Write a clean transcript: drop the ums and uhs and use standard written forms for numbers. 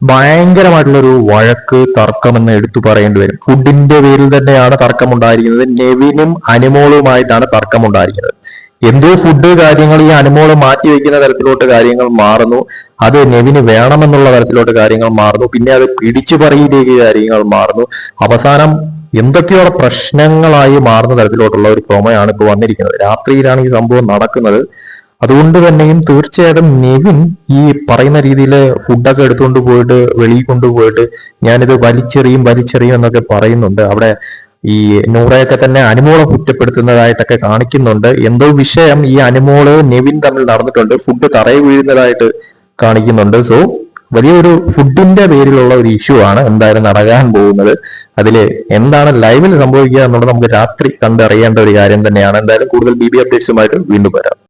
ഭയങ്കരമായിട്ടുള്ളൊരു വഴക്ക് തർക്കം എന്ന് എടുത്തു പറയേണ്ടി വരും. ഫുഡിന്റെ പേരിൽ തന്നെയാണ് തർക്കമുണ്ടായിരിക്കുന്നത്. നെവിനും അനുമോളുമായിട്ടാണ് തർക്കമുണ്ടായിരിക്കുന്നത്. എന്തോ ഫുഡ് കാര്യങ്ങൾ ഈ അനുമോള് മാറ്റി വെക്കുന്ന തരത്തിലോട്ട് കാര്യങ്ങൾ മാറുന്നു. അത് നെവിന് വേണമെന്നുള്ള തരത്തിലോട്ട് കാര്യങ്ങൾ മാറുന്നു. പിന്നെ അത് പിടിച്ചു പറയിലേക്ക് കാര്യങ്ങൾ മാറുന്നു. അവസാനം എന്തൊക്കെയോ പ്രശ്നങ്ങളായി മാറുന്ന തരത്തിലോട്ടുള്ള ഒരു പ്രൊമോയാണ് ഇപ്പോൾ വന്നിരിക്കുന്നത്. രാത്രിയിലാണ് ഈ സംഭവം നടക്കുന്നത്. അതുകൊണ്ട് തന്നെയും തീർച്ചയായിട്ടും നെവിൻ ഈ പറയുന്ന രീതിയിൽ ഫുഡൊക്കെ എടുത്തുകൊണ്ട് പോയിട്ട് വെളിയിൽ കൊണ്ടുപോയിട്ട് ഞാനിത് വലിച്ചെറിയും എന്നൊക്കെ പറയുന്നുണ്ട്. അവിടെ ഈ നൂറയൊക്കെ തന്നെ അനുമോളെ കുറ്റപ്പെടുത്തുന്നതായിട്ടൊക്കെ കാണിക്കുന്നുണ്ട്. എന്തോ വിഷയം ഈ അനുമോള് നെവിൻ തമ്മിൽ നടന്നിട്ടുണ്ട്. ഫുഡ് തറയിൽ വീഴുന്നതായിട്ട് കാണിക്കുന്നുണ്ട്. സോ വലിയൊരു ഫുഡിന്റെ പേരിലുള്ള ഒരു ഇഷ്യൂ ആണ് എന്തായാലും നടക്കാൻ പോകുന്നത്. അതില് എന്താണ് ലൈവിൽ സംഭവിക്കുക എന്നുള്ളത് നമുക്ക് രാത്രി കണ്ടറിയേണ്ട ഒരു കാര്യം തന്നെയാണ്. എന്തായാലും കൂടുതൽ BB അപ്ഡേറ്റ്സുമായിട്ട് വീണ്ടും വരാം.